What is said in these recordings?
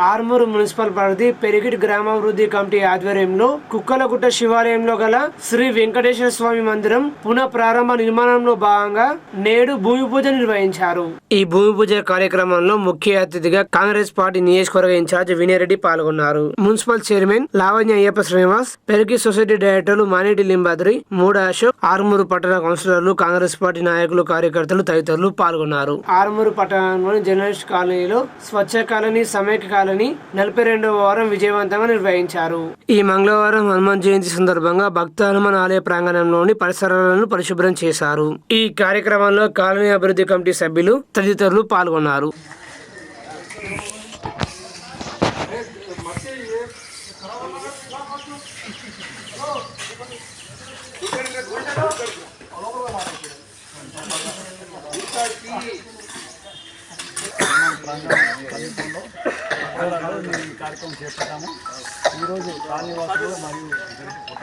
Armoor municipal పరిధి పెరిగిటి గ్రామాభివృద్ధి committee ఆధ్వర్యంలో కుక్కలగుట్ట శివాలయంలో గల శ్రీ వెంకటేశ్వర స్వామి మందిరం పునః ప్రారంభ నిర్మాణంలో భాగంగా నేడు భూమి పూజ నిర్వహించారు. ఈ భూమి పూజ కార్యక్రమంలో ముఖ్య అతిథిగా కాంగ్రెస్ పార్టీ నియోజకవర్గ ఇన్ఛార్జ్ వినయరెడ్డి పాల్గొన్నారు. మున్సిపల్ చైర్మన్ లావణ్య అయ్యప్ప శ్రీనివాస్, పెరిగి సొసైటీ డైరెక్టర్లు మానేటి లింబాద్రి, మూడ అశోక్, ఆర్మూరు పట్టణ కౌన్సిలర్లు, కాంగ్రెస్ పార్టీ నాయకులు, కార్యకర్తలు తదితరులు పాల్గొన్నారు. ఆర్మూరు పట్టణంలోని జర్నలిస్ట్ కాలనీలో స్వచ్ఛ కాలనీ, సమైక్య కాలనీ 42వ వారం విజయవంతంగా నిర్వహించారు. ఈ మంగళవారం హనుమాన్ జయంతి సందర్భంగా భక్త హనుమాన్ ఆలయ ప్రాంగణంలోని పరిసరాలను పరిశుభ్రం చేశారు. ఈ కార్యక్రమంలో కాలనీ అభివృద్ధి కమిటీ సభ్యులు తదితరులు పాల్గొన్నారు. కార్యక్రమం చేపట్టాము. ఈరోజు కాలనీవాసులు మరియు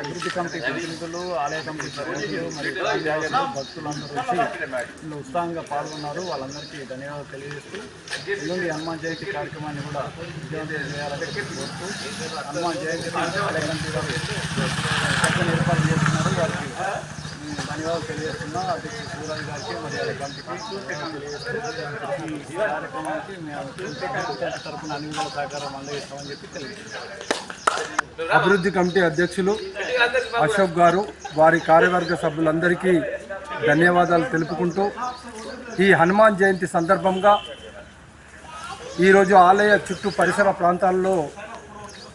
అభివృద్ధి కమిటీ ప్రతినిధులు, ఆలయ కమిటీ ప్రతినిధులు మరియు భక్తులందరూ వచ్చి ఉత్సాహంగా పాల్గొన్నారు. వాళ్ళందరికీ ధన్యవాదాలు తెలియజేస్తూ ఎల్లుండి హనుమాన్ జయంతి కార్యక్రమాన్ని కూడా విజయవంతం చేయాలని కోరుతూ హనుమాన్ జయంతిని ఆలయ కమిటీ వారు చక్కని ఏర్పాటు చేస్తున్నారు. వారికి ధన్యవాదాలు తెలియజేస్తున్నా. అధ్యక్షుడు సూరాజ్ గారికి మరియు ఆలయ కమిటీకి తెలియజేస్తూ ఈ కార్యక్రమానికి మేము తరఫున అన్ని విధాల సహకారం అందజేస్తామని చెప్పి తెలియజేస్తున్నాం. అభివృద్ధి కమిటీ అధ్యక్షులు అశోక్ గారు, వారి కార్యవర్గ సభ్యులందరికీ ధన్యవాదాలు తెలుపుకుంటూ ఈ హనుమాన్ జయంతి సందర్భంగా ఈరోజు ఆలయ చుట్టూ పరిసర ప్రాంతాల్లో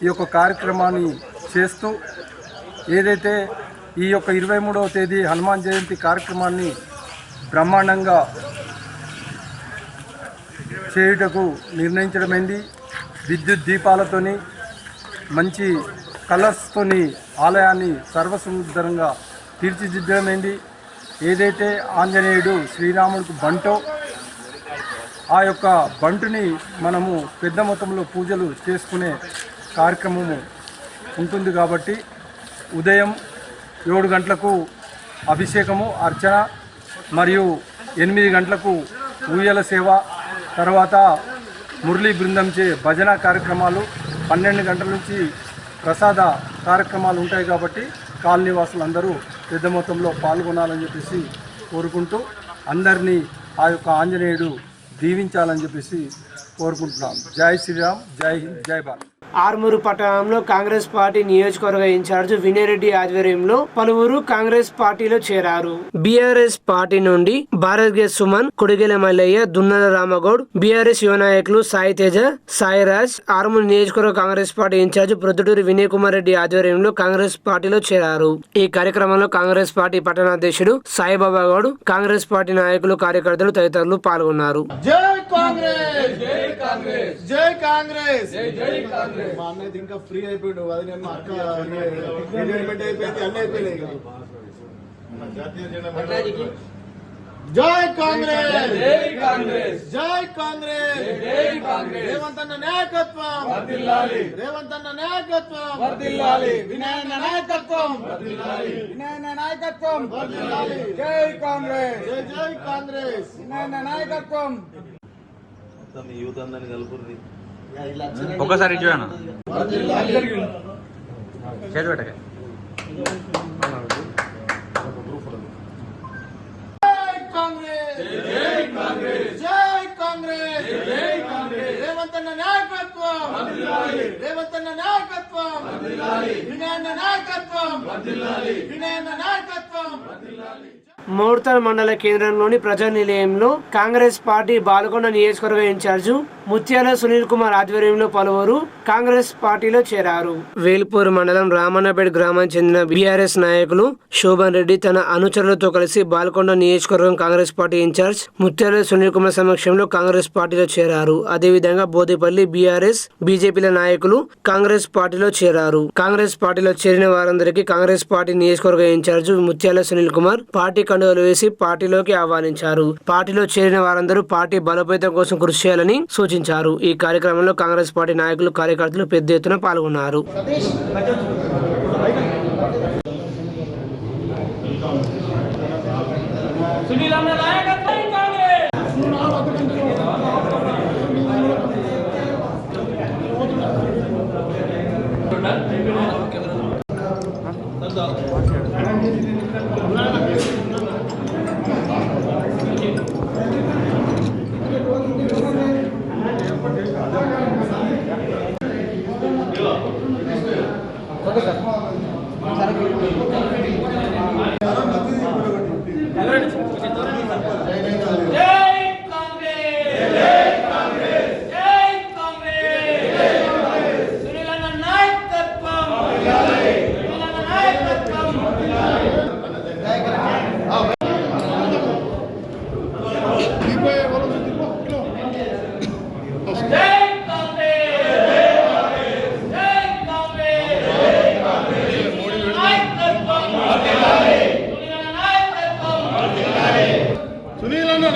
ఈ యొక్క కార్యక్రమాన్ని చేస్తూ ఏదైతే ఈ యొక్క 23వ తేదీ హనుమాన్ జయంతి కార్యక్రమాన్ని బ్రహ్మాండంగా చేయుటకు నిర్ణయించడమైంది. విద్యుత్ దీపాలతోని, మంచి కలర్స్తోని ఆలయాన్ని సర్వసుందరంగా తీర్చిదిద్దడమైంది. ఏదైతే ఆంజనేయుడు శ్రీరాముడికి బంటో, ఆ యొక్క బంటుని మనము పెద్ద మొత్తంలో పూజలు చేసుకునే కార్యక్రమము ఉంటుంది. కాబట్టి ఉదయం 7 గంటలకు అభిషేకము, అర్చన మరియు 8 గంటలకు ఊయల సేవ, తర్వాత మురళీ బృందంచే భజన కార్యక్రమాలు, 12 గంటల నుంచి ప్రసాద కార్యక్రమాలు ఉంటాయి. కాబట్టి కాలనీ వాసులందరూ పెద్ద మొత్తంలో పాల్గొనాలని చెప్పేసి కోరుకుంటూ అందరినీ ఆ యొక్క ఆంజనేయుడు దీవించాలని చెప్పేసి కోరుకుంటున్నాం. జై శ్రీరామ్, జై హింద్, జై భారత్. ఆర్మూరు పట్టణంలో కాంగ్రెస్ పార్టీ నియోజకవర్గ ఇన్ఛార్జ్ వినయరెడ్డి ఆధ్వర్యంలో పలువురు కాంగ్రెస్ పార్టీలో చేరారు. బీఆర్ఎస్ పార్టీ నుండి భారత్ సుమన్, కొడిగెల మల్లయ్య, దున్నల రామగౌడ్, బీఆర్ఎస్ యువ నాయకులు సాయి తేజ, సాయిరాజ్, ఆర్మూరు నియోజకవర్గ కాంగ్రెస్ పార్టీ ఇన్ఛార్జ్ ప్రొద్దుటూరి వినయ్ కుమార్ రెడ్డి ఆధ్వర్యంలో కాంగ్రెస్ పార్టీలో చేరారు. ఈ కార్యక్రమంలో కాంగ్రెస్ పార్టీ పట్టణాధ్యక్షుడు సాయిబాబా గౌడ్, కాంగ్రెస్ పార్టీ నాయకులు, కార్యకర్తలు తదితరులు పాల్గొన్నారు. మా అన్నది ఇంకా ఫ్రీ అయిపోయాడు. అది నేను మా అక్క ఎంటర్టైన్మెంట్ అయిపోయింది, అన్నీ అయిపోయినాయి. జై కాంగ్రెస్, జై కాంగ్రెస్, జై కాంగ్రెస్, జై కాంగ్రెస్. రేవంత్ అన్న నాయకత్వం వర్ధిల్లాలి, రేవంత్ అన్న నాయకత్వం వర్ధిల్లాలి, వినయన్న నాయకత్వం వర్ధిల్లాలి, వినయన్న నాయకత్వం వర్ధిల్లాలి. జై కాంగ్రెస్, జై జై కాంగ్రెస్, వినయన్న నాయకత్వం. యూత్ అందరిని కలుపుర్రి. ఒకసారి చూడనా చేతి పెట్టక. రేవంత్ అన్న నాయకత్వం, రేవంత్ అన్న నాయకత్వం, వినయన్న నాయకత్వం, వినయన్న నాయకత్వం. మోర్తల్ మండల కేంద్రంలోని ప్రజా నిలయంలో కాంగ్రెస్ పార్టీ బాల్కొండ నియోజకవర్గ ఇన్ఛార్జు ముత్యాల సునీల్ కుమార్ ఆధ్వర్యంలో పలువురు కాంగ్రెస్ పార్టీలో చేరారు. వేల్పూర్ మండలం రామన్నపేట గ్రామానికి చెందిన బీఆర్ఎస్ నాయకులు శోభన్ రెడ్డి తన అనుచరులతో కలిసి బాల్కొండ నియోజకవర్గం కాంగ్రెస్ పార్టీ ఇన్ఛార్జ్ ముత్యాల సునీల్ కుమార్ సమక్షంలో కాంగ్రెస్ పార్టీలో చేరారు. అదేవిధంగా బోదేపల్లి బీఆర్ఎస్, బీజేపీల నాయకులు కాంగ్రెస్ పార్టీలో చేరారు. కాంగ్రెస్ పార్టీలో చేరిన వారందరికీ కాంగ్రెస్ పార్టీ నియోజకవర్గ ఇన్ఛార్జ్ ముత్యాల సునీల్ కుమార్ పార్టీ కండువాలు వేసి పార్టీలోకి ఆహ్వానించారు. పార్టీలో చేరిన వారందరూ పార్టీ బలోపేతం కోసం కృషి చేయాలని సూచించారు. ఈ కార్యక్రమంలో కాంగ్రెస్ పార్టీ నాయకులు, కార్యకర్తలు పెద్ద ఎత్తున పాల్గొన్నారు.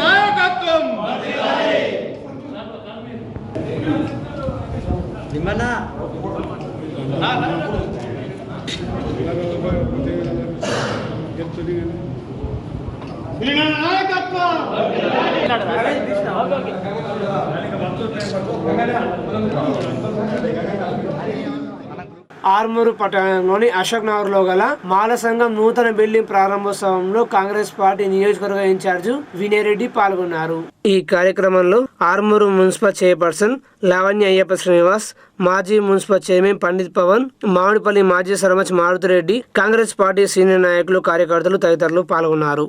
నాయకత్వం నాయకత్వం ఆర్మూరు పట్టణంలోని అశోక్ నగర్ లో గల మాల సంఘం నూతన బిల్డింగ్ ప్రారంభోత్సవంలో కాంగ్రెస్ పార్టీ నియోజకవర్గ ఇన్ఛార్జి వినయరెడ్డి పాల్గొన్నారు. ఈ కార్యక్రమంలో ఆర్మూరు మున్సిపల్ చైర్పర్సన్ లావణ్య అయ్యప్ప శ్రీనివాస్, మాజీ మున్సిపల్ చైర్మన్ పండిత్ పవన్, మామిడిపల్లి మాజీ సర్పంచ్ మారుతిరెడ్డి, కాంగ్రెస్ పార్టీ సీనియర్ నాయకులు, కార్యకర్తలు తదితరులు పాల్గొన్నారు.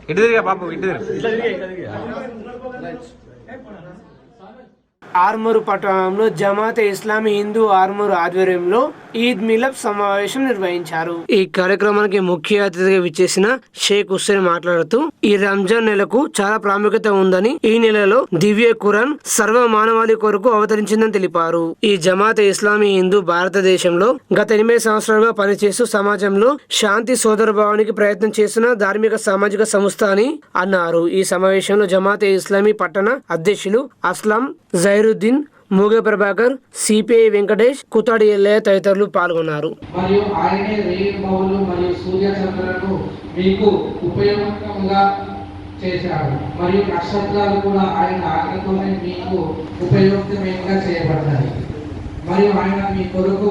ఇటు తిరిగా బాబు, ఇటు తిరిగి. ఆర్మూరు పట్టణంలో జమాతే ఇస్లామీ హిందూ ఆర్మూరు ఆధ్వర్యంలో ఈద్ మిలాద్ సమావేశం నిర్వహించారు. ఈ కార్యక్రమానికి ముఖ్య అతిథిగా విచ్చేసిన షేక్ హుస్సేన్ మాట్లాడుతూ ఈ రంజాన్ నెలకు చాలా ప్రాముఖ్యత ఉందని, ఈ నెలలో దివ్య ఖురాన్ సర్వ మానవాళి కొరకు అవతరించిందని తెలిపారు. ఈ జమాతే ఇస్లామీ హిందూ భారతదేశంలో గత 8 సంవత్సరాలుగా పనిచేస్తూ సమాజంలో శాంతి సోదరభావానికి ప్రయత్నం చేస్తున్న ధార్మిక సామాజిక సంస్థ అని అన్నారు. ఈ సమావేశంలో జమాతే ఇస్లామీ పట్టణ అధ్యక్షులు అస్లాం జైరుద్దీన్, మూగ ప్రభాకర్, సిపిఐ వెంకటేష్, కుతాడి ఎల్లయ్య తదితరులు పాల్గొన్నారు. మరియు ఆయనే రేయింబవళ్ళు మరియు సూర్య చంద్రులను మీకు ఉపయోగంగా చేశాడు. మరియు నక్షత్రాలు కూడా ఆయన ఆజ్ఞతోనే మీకు ఉపయోగంగా చేయబడ్డాయి. మరియు ఆయన మీ కొరకు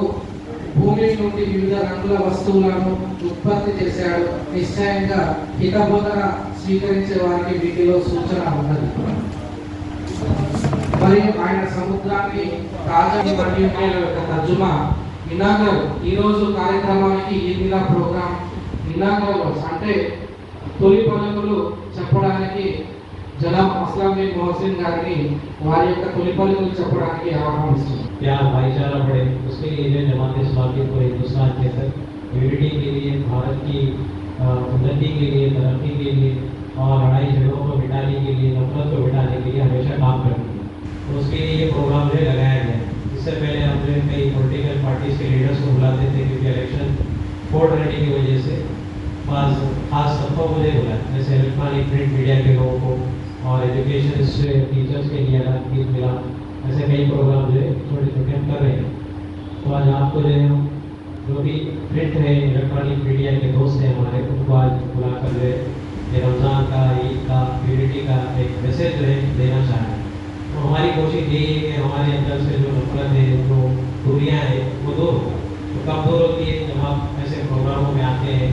భూమి నుండి వివిధ రంగుల వస్తువులను ఉత్పత్తి చేశాడు. నిశ్చయంగా హితబోధన స్వీకరించే వారికి వీటిలో సూచన ఉన్నది. మరియు ఆయన సముద్రాన్ని తాజా మరియు తర్జుమా ఇనాగర్ ఈ రోజు కార్యక్రమానికి ఈద్ మిలాద్ ప్రోగ్రామ్ ఇనాగర్ అంటే తొలి పలుకులు చెప్పడానికి జనాబ్ అస్లాం బిన్ మొహసిన్ గారిని వారి యొక్క తొలి పలుకులు చెప్పడానికి ఆహ్వానిస్తున్నాం. प्यार भाईचारा बढ़े उसके लिए जो जमात इस्लामी को हिंदुस्तान के अंदर यूनिटी के लिए, भारत की उन्नति के लिए, तरक्की के लिए और लड़ाई झगड़ों को मिटाने के लिए, नफरत को मिटाने के लिए हमेशा काम करती है. तो उसके लिए ये प्रोग्राम जो लगाया गया. इससे पहले हम जो कई पॉलिटिकल पार्टीज के लीडर्स को बुलाते थे क्योंकि इलेक्शन कोड रहने की वजह से खास सबको मुझे बुलाया, जैसे इलेक्ट्रॉनिक प्रिंट मीडिया के लोगों को और एजुकेशन टीचर्स के लिए अलग ईद मिलाद, ऐसे कई प्रोग्राम जो है छोटे छोटे हम कर रहे हैं. तो आज आपको जो है जो भी प्रिंट है, इलेक्ट्रॉनिक मीडिया के दोस्त हैं हमारे, उनको आज बुलाकर जो है रमज़ान का, ईद का, यूनिटी का एक मैसेज जो है देना चाह रहे हैं. तो हमारी कोशिश यही है कि हमारे अंदर से जो नफरत है, जो दूरियाँ हैं, वो दूर हो. तो कब दूर होती है? जब आप ऐसे प्रोग्रामों में आते हैं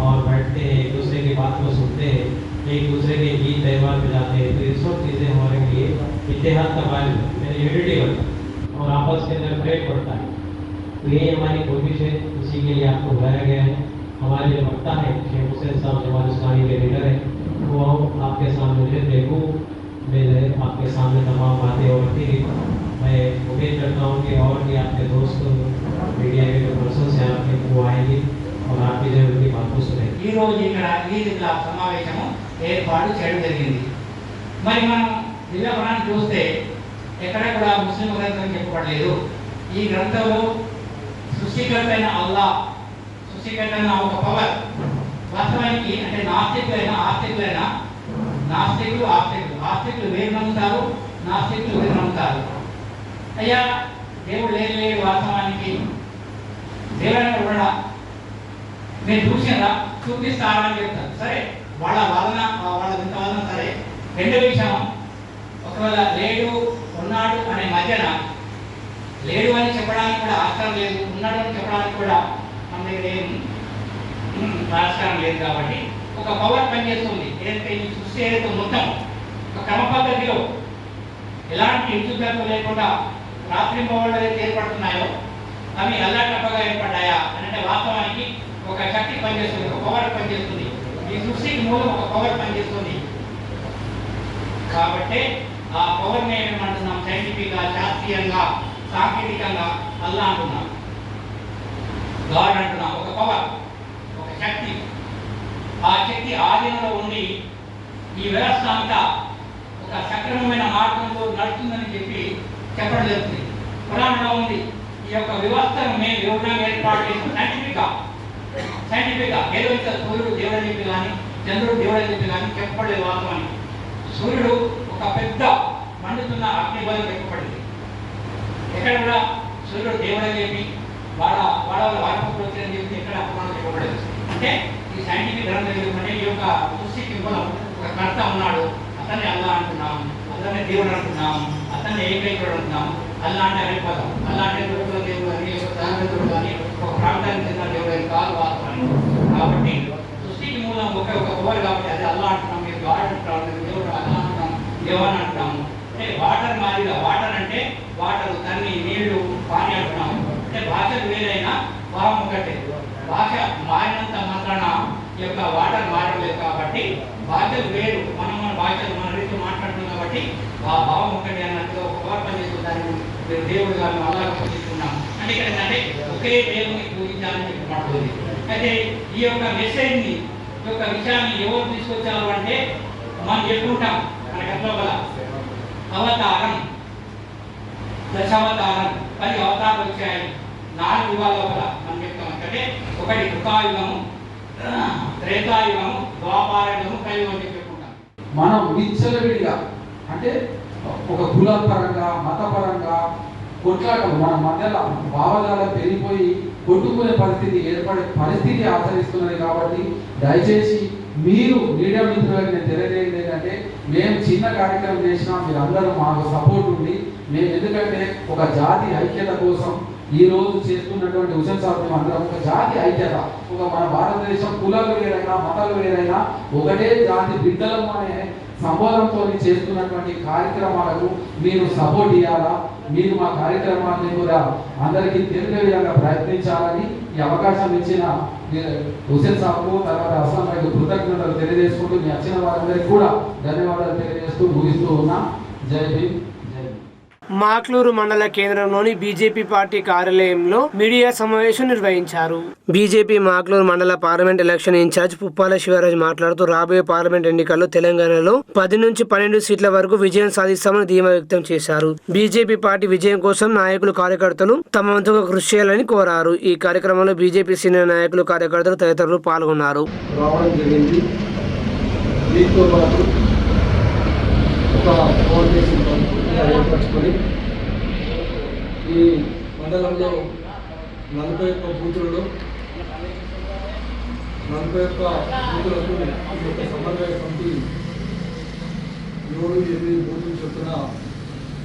और बैठते हैं, एक दूसरे की बात को सुनते हैं, एक दूसरे के ईद त्यौहार पे जाते हैं. तो ये सब चीज़ें हमारे लिए इत्तेहाद का बायस यानी यूनिटी बनता है और आपस के अंदर प्रेम बढ़ता है. तो यही हमारी कोशिश है, इसी के लिए आपको बुलाया गया है. हमारे जो वक्ता है शेख हुसैन साहब जमात इस्लामी के लीडर है, वो आपके सामने जो तेलुगु में जो है आपके सामने तमाम बातें और रखेंगे. मैं उम्मीद करता हूँ कि और भी आपके दोस्त मीडिया के जो पर्सन हैं आपके वो आएंगे और आपकी जो उनकी बात को सुनेंगे. ఈ రోజు ఇక్కడ ఈద్ మిలాద్ సమావేశము ఏర్పాటు చేయడం జరిగింది. మరి మనం దివ్య ఖురాన్ చూస్తే ఎక్కడ కూడా ముస్లిం గ్రంథం చెప్పబడలేదు. ఈ గ్రంథంలో సృష్టికర్త అయిన అల్లాహ్, సృష్టికర్త అయిన ఒక పవర్ వాస్తవానికి అంటే ఆస్తికులు వేరు నమ్ముతారు, నాస్తికులు వేరు నమ్ముతారు. అయ్యా దేవుడు లేడు వాస్తవానికి దేవుడైనా ఉండడా, నేను చూసిందా చూపిస్తారా అని చెప్తారు. సరే వాళ్ళ వాదన సరే. రెండో విషయం, ఒకవేళ లేడు ఉన్నాడు అనే మధ్యన లేడు అని చెప్పడానికి కూడా ఆస్కారం లేదు, ఉన్నాడు అని చెప్పడానికి కూడా మన దగ్గర ఏం ఆస్కారం లేదు. కాబట్టి ఒక పవర్ పనిచేస్తుంది. ఏదైతే ఈ సృష్టి ఏదైతే మొత్తం ఒక క్రమ పద్ధతిలో ఎలాంటి ఇచ్చుదలకు లేకుండా రాత్రి పవర్లు ఏదైతే ఏర్పడుతున్నాయో అవి అల్లాటప్పగా ఏర్పడ్డాయా అంటే వాస్తవానికి ఒక శక్తి పనిచేస్తుంది, ఒక పవర్ పనిచేస్తుంది. ఈ సృష్టికి మూలం ఒక పవర్ పనిచేస్తుంది. కాబట్టి ఆ పవర్ని ఏమంటున్నాం? సైంటిఫిక్గా, శాస్త్రీయంగా, సాంకేతికంగా అల్లా అంటున్నాం. గాడ్ అంటున్నాం. ఒక పవర్, ఒక శక్తి. ఆ శక్తి ఆధీనంలో ఉండి ఈ వ్యవస్థ అంతా ఒక సక్రమమైన మార్గంలో నడుస్తుందని చెప్పడం జరుగుతుంది. పురాణంలో ఉంది. ఈ యొక్క వ్యవస్థను మేము వివరంగా ఏర్పాటు చేసిన సైంటిఫిక్గా ఏదో ఇంకా సూర్యుడు దేవుడని చెప్పి కానీ, చంద్రుడు దేవుడని చెప్పి కానీ చెప్పబడలేదు వాస్తవానికి. సూర్యుడు ఒక పెద్ద మండుతున్న అగ్నిబలం చెప్పబడింది. ఎక్కడ కూడా సూర్యుడు దేవుడని చెప్పి వాడవాళ్ళు వచ్చారని చెప్పి ఎక్కడ పురాణం చెప్పబడలేదు. అంటే ఈ సైంటిఫిక్ గ్రంథం ఎందుకంటే ఈ యొక్క సృష్టికి మూలం ఒక కర్త ఉన్నాడు, అతన్ని అల్లా అంటున్నాం, అతన్ని దేవుడు అంటున్నాం, అతన్ని ఏకైకుడు అంటున్నాం. అల్లా అంటే అనిపదం. అల్లా అంటే దొరుకుల దేవుడు అని, సహజుడు కానీ, ఒక ప్రాంతానికి చెందిన దేవుడు అని కాదు వాస్తవాన్ని. కాబట్టి సృష్టికి మూలం ఒక పవర్ కాబట్టి అది అల్లా అంటున్నాం, మీరు గాడ్ అంటున్నాం, దేవుడు అల్లా అంటున్నాం, దేవాన్ని అంటున్నాము. అంటే వాటర్ మాదిరిగా, వాటర్ అంటే వాటర్, తన్ని, నీళ్లు, పానీ అంటున్నాము. అంటే భాషలు వేరైనా భావం ఒకటే. భాష మారినంత మాత్రాన ఈ యొక్క వాటర్ మారలేదు కాబట్టి భాషలు వేరు. మన భాషలు మన రీతిలో మాట్లాడుతున్నాం కాబట్టి ఆ భావం ఒకటి అన్నట్టుగా ఒక పవర్ పనిచేస్తుంది. దాన్ని మీరు దేవుడు గారిని అలాగే పూజిస్తున్నాం అంటే ఇక్కడ ఏంటంటే ఒకే దేవుని పూజించాలని చెప్పి మాట్లాడుతుంది. అయితే ఈ యొక్క మెసేజ్ని, ఈ యొక్క విషయాన్ని ఎవరు తీసుకొచ్చారు అంటే మనం చెప్పుకుంటాం. మనకి ఎంతో గల అవతారం, దశావతారం, 10 అవతారాలు వచ్చాయి. 4 యుగాల లోపల మనం చెప్తాం. అంటే ఒకటి కృతాయుగము, త్రేతాయుగము, ద్వాపారయుగము, కలియుగం అని చెప్పుకుంటాం. మనం విచ్చలవిడిగా అంటే ఒక కుల పరంగా, మతపరంగా కొట్లాటలు మన మధ్యలో భావజాలం పెరిగిపోయి కొట్టుకునే పరిస్థితి ఏర్పడే పరిస్థితి ఆచరిస్తున్నది. కాబట్టి దయచేసి మీరు మీడియా మిత్రులకు నేను తెలియజేయండి ఏంటంటే, మేము చిన్న కార్యక్రమం చేసినా మీరు అందరూ మాకు సపోర్ట్ ఉంది. మేము ఎందుకంటే ఒక జాతి ఐక్యత కోసం ఈ రోజు చేస్తున్నటువంటి హుసేన్ సాబ్ మేము అందరం ఒక జాతి ఐక్యత, ఒక మన భారతదేశం కులాలు వేరైనా మతాలు వేరైనా ఒకటే జాతి బిడ్డలము అనే సంబోధంతో చేస్తున్నటువంటి కార్యక్రమాలకు మీరు సపోర్ట్ ఇవ్వాలా. మీరు మా కార్యక్రమాన్ని కూడా అందరికీ తెలిపే విధంగా ప్రయత్నించాలని ఈ అవకాశం ఇచ్చిన హుసేన్ సాబ్కు, తర్వాత అస్లాం భాయ్కు కృతజ్ఞతలు తెలియజేసుకుంటూ మీ వచ్చిన వారందరికీ కూడా ధన్యవాదాలు తెలియజేస్తూ ముగిస్తూ ఉన్నా. జై భీమ్. మాక్లూరు మండల కేంద్రంలోని బీజేపీ పార్టీ కార్యాలయంలో మీడియా సమావేశం నిర్వహించారు. బీజేపీ మాక్లూరు మండల parliament election incharge Puppala Shivaraj మాట్లాడుతూ రాబోయే పార్లమెంట్ ఎన్నికల్లో తెలంగాణలో 10 నుంచి 12 సీట్ల వరకు విజయం సాధిస్తామని ధీమా వ్యక్తం చేశారు. బీజేపీ పార్టీ విజయం కోసం నాయకులు, కార్యకర్తలు తమ వంతుగా కృషి చేయాలని కోరారు. ఈ కార్యక్రమంలో బీజేపీ సీనియర్ నాయకులు, కార్యకర్తలు తదితరులు పాల్గొన్నారు. ఏర్పరచుకొని ఈ మండలంలో 41 బూతులలో 41 బూతులకు ఈ యొక్క సమన్వయ కమిటీ 7-8 బూతులు చొప్పున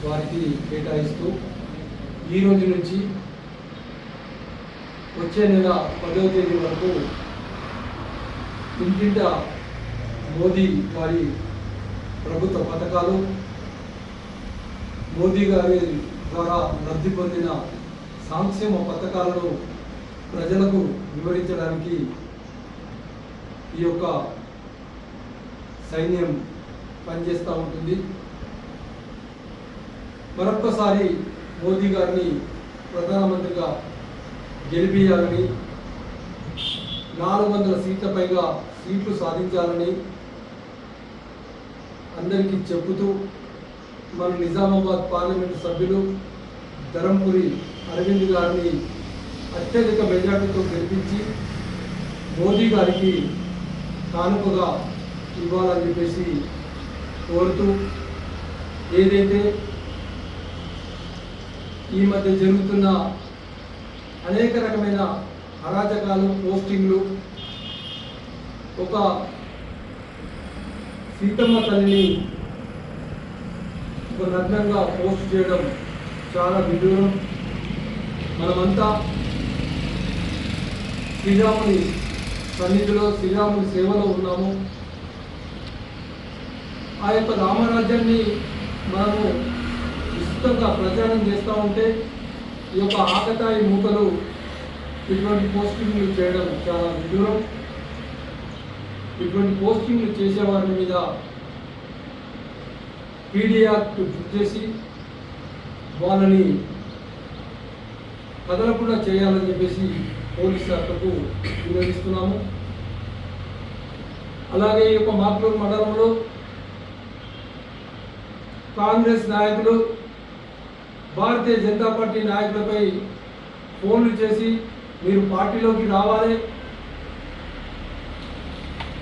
వారికి కేటాయిస్తూ ఈ రోజు నుంచి వచ్చే నెల 10వ తేదీ వరకు ఇంటింట మోదీ వారి ప్రభుత్వ పథకాలు, మోదీ గారి ద్వారా లబ్ధి పొందిన సంక్షేమ పథకాలను ప్రజలకు వివరించడానికి ఈ యొక్క సైన్యం పనిచేస్తూ ఉంటుంది. మరొక్కసారి మోదీ గారిని ప్రధానమంత్రిగా గెలిపించాలని, 400 సీట్ల పైగా సీట్లు సాధించాలని అందరికీ చెబుతూ మన నిజామాబాద్ పార్లమెంటు సభ్యులు ధరంపురి అరవింద్ గారిని అత్యధిక మెజార్టీతో గెలిపించి మోదీ గారికి కానుకగా ఇవ్వాలని చెప్పేసి కోరుతూ, ఏదైతే ఈ మధ్య జరుగుతున్న అనేక రకమైన అరాచకాలు, పోస్టింగ్లు, ఒక సీతమ్మ తల్లిని ఒక నగ్నంగా పోస్ట్ చేయడం చాలా విదూరం. మనమంతా శ్రీరాముని సన్నిధిలో, శ్రీరాముని సేవలో ఉన్నాము. ఆ యొక్క రామరాజ్యాన్ని మనము విస్తృతంగా ప్రచారం చేస్తూ ఉంటే ఈ యొక్క ఆకతాయి మూకలు ఇటువంటి పోస్టింగ్లు చేయడం చాలా విదూరం. ఇటువంటి పోస్టింగ్లు చేసేవారి మీద పీడీ యాక్ట్ బుక్ చేసి వాళ్ళని కదలకుండా చేయాలని చెప్పేసి పోలీస్ శాఖకు వినియోగిస్తున్నాము. అలాగే ఈ యొక్క మాక్లూరు మండలంలో కాంగ్రెస్ నాయకులు భారతీయ జనతా పార్టీ నాయకులపై ఫోన్లు చేసి మీరు పార్టీలోకి రావాలి,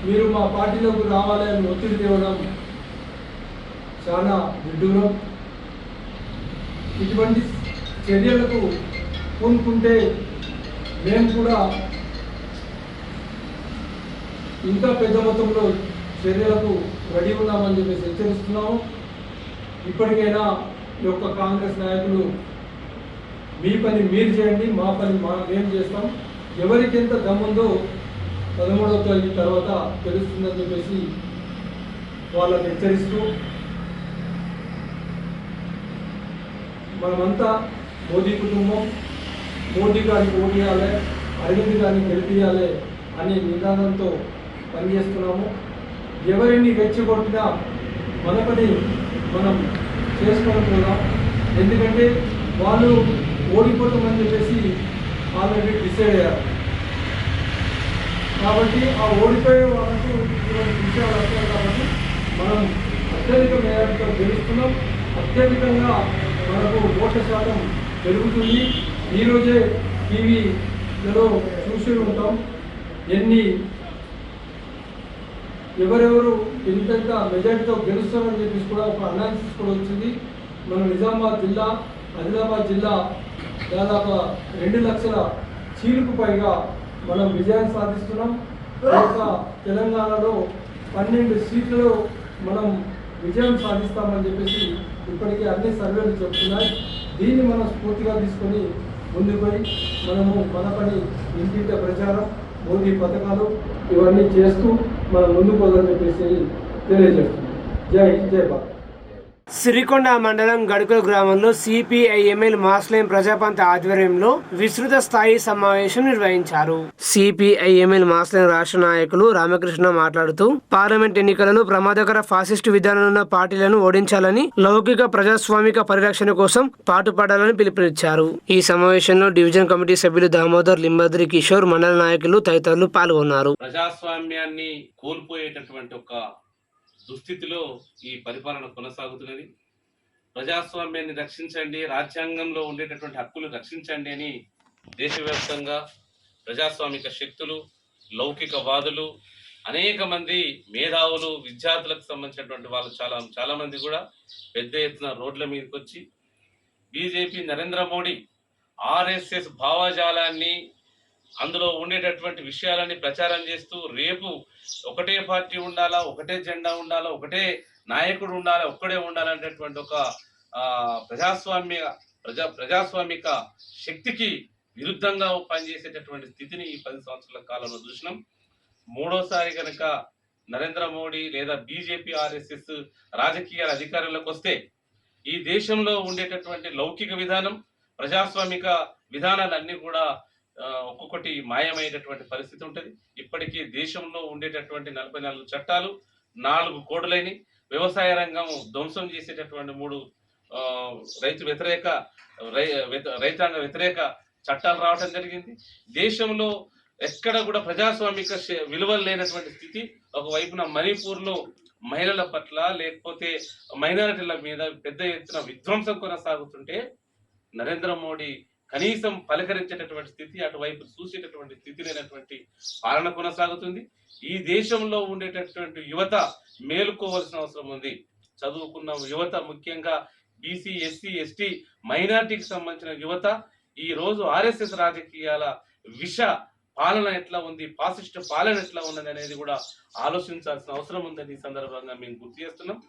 మీరు మా పార్టీలోకి రావాలి అని ఒత్తిడి తేవడం చాలా విడ్డూరం. ఇటువంటి చర్యలకు పూనుకుంటే మేము కూడా ఇంకా పెద్ద మొత్తంలో చర్యలకు రెడీ ఉన్నామని చెప్పేసి హెచ్చరిస్తున్నాము. ఇప్పటికైనా ఈ యొక్క కాంగ్రెస్ నాయకులు మీ పని మీరు చేయండి, మా పని మేము చేస్తాం. ఎవరికి ఎంత దమ్ముందో 13వ తేదీ తర్వాత తెలుస్తుందని చెప్పేసి వాళ్ళని హెచ్చరిస్తూ మనమంతా మోదీ కుటుంబం, మోదీ గారికి ఓటేయాలి, అరవింద్ గారిని గెలిపియాలి అనే నినాదంతో పనిచేస్తున్నాము. ఎవరిని రెచ్చగొట్టినా మన పని మనం చేసుకోవడం కూడా, ఎందుకంటే వాళ్ళు ఓడిపోతామని చెప్పేసి ఆల్రెడీ డిసైడ్ అయ్యారు. కాబట్టి ఆ ఓడిపోయే వాళ్ళకు ఇటువంటి విషయాలు వస్తాయి. కాబట్టి మనం అత్యధిక మేరతో గెలుస్తున్నాం. అత్యధికంగా మనకు ఓట్ల శాతం పెరుగుతుంది. ఈరోజే టీవీలలో చూసి ఉంటాం ఎవరెవరు ఎంతెంత మెజార్టీతో గెలుస్తారని చెప్పేసి కూడా ఒక అనాలిసిస్ కూడా వచ్చింది. మన నిజామాబాద్ జిల్లా, ఆదిలాబాద్ జిల్లా దాదాపు 2 లక్షల చీలుకు పైగా మనం విజయం సాధిస్తున్నాం. తెలంగాణలో 12 సీట్లలో మనం విజయం సాధిస్తామని చెప్పేసి ఇప్పటికే అన్ని సర్వేలు చెప్తున్నాయి. దీన్ని మనం స్ఫూర్తిగా తీసుకొని ముందుకు పోయి మనము మన పని ఇంటింటి ప్రచారం, మోదీ పథకాలు ఇవన్నీ చేస్తూ మనం ముందుకు పోదని చెప్పేసి తెలియజేస్తున్నాం. జై జై భారత్. సిరికొండ మండలం గడుకుల గ్రామంలో సిపిఐఎంఎల్ మాస్లేం ప్రజాపంత ఆధ్వర్యంలో విస్తృత స్థాయి సమావేశం నిర్వహించారు. సిపిఐఎంఎల్ మాస్లేం రాష్ట్ర నాయకులు రామకృష్ణ మాట్లాడుతూ పార్లమెంట్ ఎన్నికలలో ప్రమాదకర ఫాసిస్టు విధానాలున్న పార్టీలను ఓడించాలని, లౌకిక ప్రజాస్వామిక పరిరక్షణ కోసం పాటుపడాలని పిలుపునిచ్చారు. ఈ సమావేశంలో డివిజన్ కమిటీ సభ్యులు దామోదర్, లింబద్రి, కిషోర్, మండల నాయకులు తదితరులు పాల్గొన్నారు. ప్రజాస్వామ్యాన్ని కోల్పోయేటటువంటి ఒక దుస్థితిలో ఈ పరిపాలన కొనసాగుతున్నది. ప్రజాస్వామ్యాన్ని రక్షించండి, రాజ్యాంగంలో ఉండేటటువంటి హక్కులు రక్షించండి అని దేశవ్యాప్తంగా ప్రజాస్వామిక శక్తులు, లౌకికవాదులు, అనేక మంది మేధావులు, విద్యార్థులకు సంబంధించినటువంటి వాళ్ళు చాలా మంది కూడా పెద్ద ఎత్తున రోడ్ల మీదకి వచ్చి బీజేపీ, నరేంద్ర మోడీ ఆర్ఎస్ఎస్ భావజాలాన్ని, అందులో ఉండేటటువంటి విషయాలని ప్రచారం చేస్తూ రేపు ఒకటే పార్టీ ఉండాలా, ఒకటే జెండా ఉండాలా, ఒకటే నాయకుడు ఉండాలా, ఒక్కడే ఉండాలనేటటువంటి ఒక ప్రజాస్వామిక శక్తికి విరుద్ధంగా పనిచేసేటటువంటి స్థితిని ఈ 10 సంవత్సరాల కాలంలో చూసినాం. మూడోసారి కనుక నరేంద్ర మోడీ లేదా బీజేపీ, ఆర్ఎస్ఎస్ రాజకీయాల అధికారంలోకి వస్తే ఈ దేశంలో ఉండేటటువంటి లౌకిక విధానం, ప్రజాస్వామిక విధానాలన్నీ కూడా ఒక్కొక్కటి మాయమయ్యేటటువంటి పరిస్థితి ఉంటుంది. ఇప్పటికీ దేశంలో ఉండేటటువంటి 44 చట్టాలు 4 కోడ్లైన, వ్యవసాయ రంగం ధ్వంసం చేసేటటువంటి 3 రైతాంగ వ్యతిరేక చట్టాలు రావడం జరిగింది. దేశంలో ఎక్కడ కూడా ప్రజాస్వామిక విలువలు లేనటువంటి స్థితి. ఒకవైపున మణిపూర్లో మహిళల పట్ల లేకపోతే మైనారిటీల మీద పెద్ద ఎత్తున విధ్వంసం కొనసాగుతుంటే నరేంద్ర మోడీ కనీసం పలకరించేటటువంటి స్థితి, అటువైపు చూసేటటువంటి స్థితి లేనటువంటి పాలన కొనసాగుతుంది. ఈ దేశంలో ఉండేటటువంటి యువత మేలుకోవాల్సిన అవసరం ఉంది. చదువుకున్న యువత, ముఖ్యంగా బీసీ, ఎస్సీ, ఎస్టీ, మైనారిటీకి సంబంధించిన యువత ఈ రోజు ఆర్ఎస్ఎస్ రాజకీయాల విష పాలన ఎట్లా ఉంది, ఫాసిస్ట్ పాలన ఎట్లా ఉన్నది అనేది కూడా ఆలోచించాల్సిన అవసరం ఉందని ఈ సందర్భంగా మేము గుర్తు చేస్తున్నాం.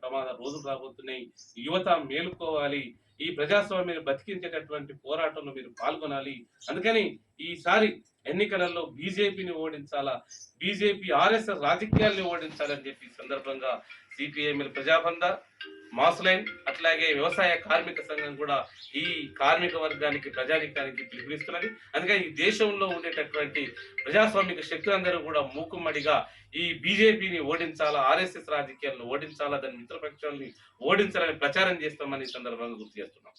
ప్రమాద రోజులు రాబోతున్నాయి. యువత మేలుకోవాలి. ఈ ప్రజాస్వామ్యాన్ని బతికించేటటువంటి పోరాటంలో మీరు పాల్గొనాలి. అందుకని ఈసారి ఎన్నికలలో బీజేపీని ఓడించాలా, బీజేపీ ఆర్ఎస్ఎస్ రాజకీయాల్ని ఓడించాలని చెప్పి సందర్భంగా సిపిఐఎంఎల్ ప్రజాబంధ మాస్లైన్ అట్లాగే వ్యవసాయ కార్మిక సంఘం కూడా ఈ కార్మిక వర్గానికి ప్రజానికానికి పిలుపునిస్తున్నది. అందుకని ఈ దేశంలో ఉండేటటువంటి ప్రజాస్వామిక శక్తులందరూ కూడా మూకుమ్మడిగా ఈ బీజేపీని ఓడించాలా, ఆర్ఎస్ఎస్ రాజకీయాలను ఓడించాలా, దాని మిత్రపక్షాలని ఓడించాలని ప్రచారం చేస్తామని ఈ సందర్భంగా గుర్తు చేస్తున్నాం.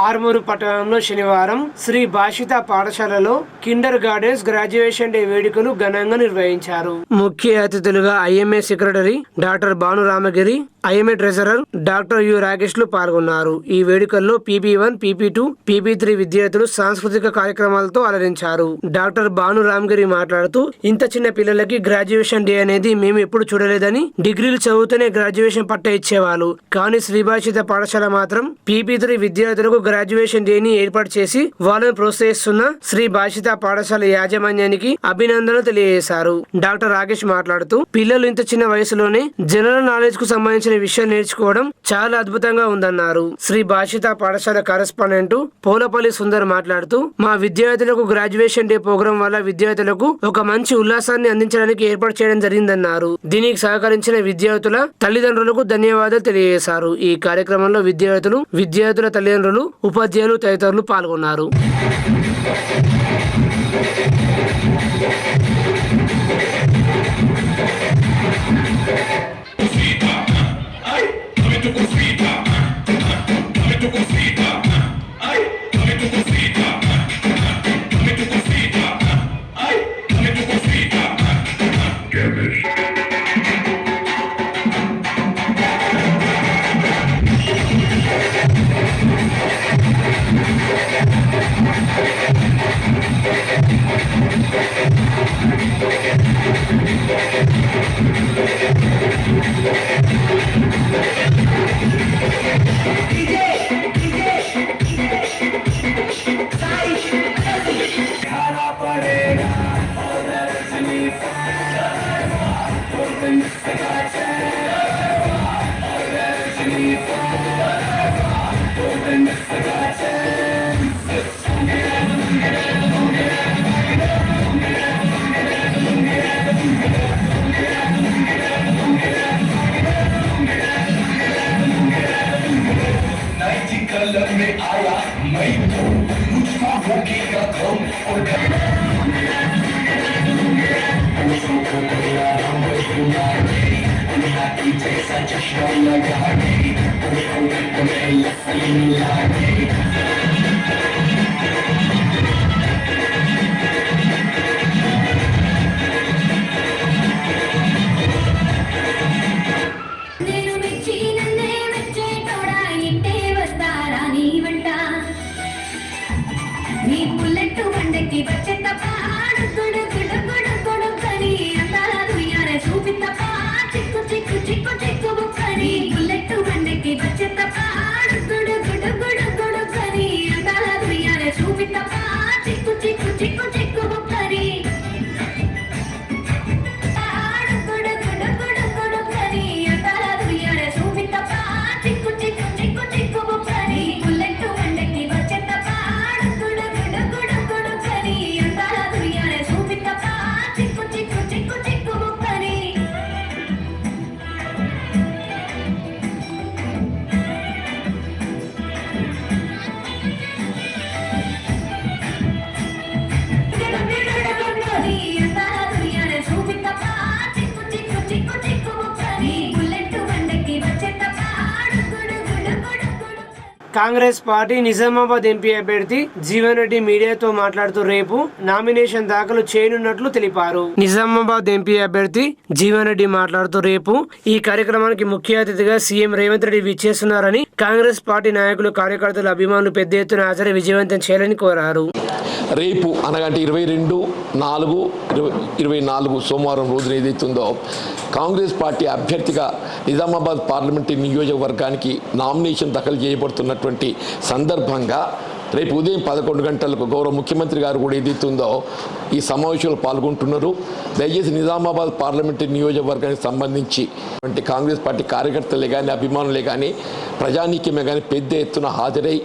ఆర్మూరు పట్టణంలో శనివారం శ్రీ భాషిత పాఠశాలలో కిండర్ గార్డెన్స్ గ్రాడ్యుయేషన్ డే వేడుకలు ఘనంగా నిర్వహించారు. ముఖ్య అతిథులుగా IMA secretary doctor Bhanu Ramagiri, IMA treasurer doctor U రాకేష్లు పాల్గొన్నారు. ఈ వేడుకల్లో PP1, PP2, PP3 విద్యార్థులు సాంస్కృతిక కార్యక్రమాలతో అలరించారు. డాక్టర్ భాను రామగిరి మాట్లాడుతూ, ఇంత చిన్న పిల్లలకి గ్రాడ్యుయేషన్ డే అనేది మేము ఎప్పుడు చూడలేదని, డిగ్రీలు చదువుతూనే గ్రాడ్యుయేషన్ పట్ట ఇచ్చేవాళ్ళు, కానీ శ్రీ భాషిత పాఠశాల మాత్రం PP3 విద్యార్థులకు గ్రాడ్యుయేషన్ డేని ఏర్పాటు చేసి వాళ్ళని ప్రోత్సహిస్తున్న శ్రీ భాషిత పాఠశాల యాజమాన్యానికి అభినందనలు తెలియజేశారు. డాక్టర్ రాకేష్ మాట్లాడుతూ, పిల్లలు ఇంత చిన్న వయసులోనే జనరల్ నాలెడ్జ్ కు సంబంధించిన విషయాలు నేర్చుకోవడం చాలా అద్భుతంగా ఉందన్నారు. శ్రీ భాషిత పాఠశాల కరెస్పాండెంట్ పోలపల్లి సుందర్ మాట్లాడుతూ, మా విద్యార్థులకు గ్రాడ్యుయేషన్ డే ప్రోగ్రాం వల్ల విద్యార్థులకు ఒక మంచి ఉల్లాసాన్ని అందించడానికి ఏర్పాటు చేయడం జరిగిందన్నారు. దీనికి సహకరించిన విద్యార్థుల తల్లిదండ్రులకు ధన్యవాదాలు తెలియజేశారు. ఈ కార్యక్రమంలో విద్యార్థుల తల్లిదండ్రులు, ఉపాధ్యాయులు తదితరులు పాల్గొన్నారు. కాంగ్రెస్ పార్టీ నిజామాబాద్ ఎంపీ అభ్యర్థి జీవన్ రెడ్డి మీడియాతో మాట్లాడుతూ రేపు నామినేషన్ దాఖలు చేయనున్నట్లు తెలిపారు. నిజామాబాద్ ఎంపీ అభ్యర్థి జీవన్ రెడ్డి మాట్లాడుతూ రేపు ఈ కార్యక్రమానికి ముఖ్య అతిథిగా సీఎం రేవంత్ రెడ్డి విచ్చేస్తున్నారని, కాంగ్రెస్ పార్టీ నాయకులు, కార్యకర్తలు, అభిమానులు పెద్ద ఎత్తున హాజరై విజయవంతం చేయాలని కోరారు. రేపు అనగా 22/4/24 సోమవారం రోజున ఏదైతుందో కాంగ్రెస్ పార్టీ అభ్యర్థిగా నిజామాబాద్ పార్లమెంటరీ నియోజకవర్గానికి నామినేషన్ దాఖలు చేయబడుతున్నటువంటి సందర్భంగా రేపు ఉదయం 11 గంటలకు గౌరవ ముఖ్యమంత్రి గారు కూడా ఏదైతుందో ఈ సమావేశంలో పాల్గొంటున్నారు. దయచేసి నిజామాబాద్ పార్లమెంటరీ నియోజకవర్గానికి సంబంధించి కాంగ్రెస్ పార్టీ కార్యకర్తలే కానీ, అభిమానులే కానీ, ప్రజానీక్యమే కానీ పెద్ద ఎత్తున హాజరై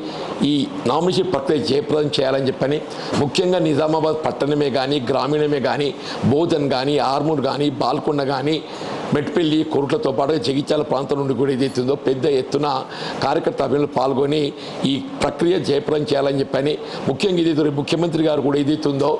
ఈ నామినేషన్ ప్రక్రియ జయప్రదం చేయాలని చెప్పని, ముఖ్యంగా నిజామాబాద్ పట్టణమే కానీ, గ్రామీణమే కానీ, బోధన్ కానీ, ఆర్మూర్ కానీ, బాల్కొండ కానీ, మెట్పల్లి కొరుట్లతో పాటుగా జగిత్యాల ప్రాంతం నుండి కూడా ఏదైతుందో పెద్ద ఎత్తున కార్యకర్త అభివృద్ధి పాల్గొని ఈ ప్రక్రియ జయప్రదం చేయాలని చెప్పని ముఖ్యంగా ఏదైతే ముఖ్యమంత్రి గారు కూడా ఏదైతుందో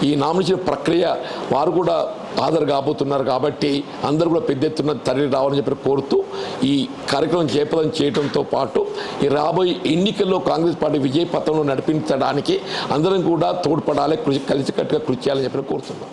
ఈ నామినేషన్ ప్రక్రియ వారు కూడా హాజరు కాబోతున్నారు కాబట్టి అందరూ కూడా పెద్ద ఎత్తున తరలి రావాలని చెప్పి కోరుతూ ఈ కార్యక్రమం జయప్రదం చేయడంతో పాటు ఈ రాబోయే ఎన్నికల్లో కాంగ్రెస్ పార్టీ విజయ పథంలో నడిపించడానికి అందరం కూడా తోడ్పడాలి కలిసికట్టుగా కృషి చేయాలని చెప్పి కోరుతున్నాం.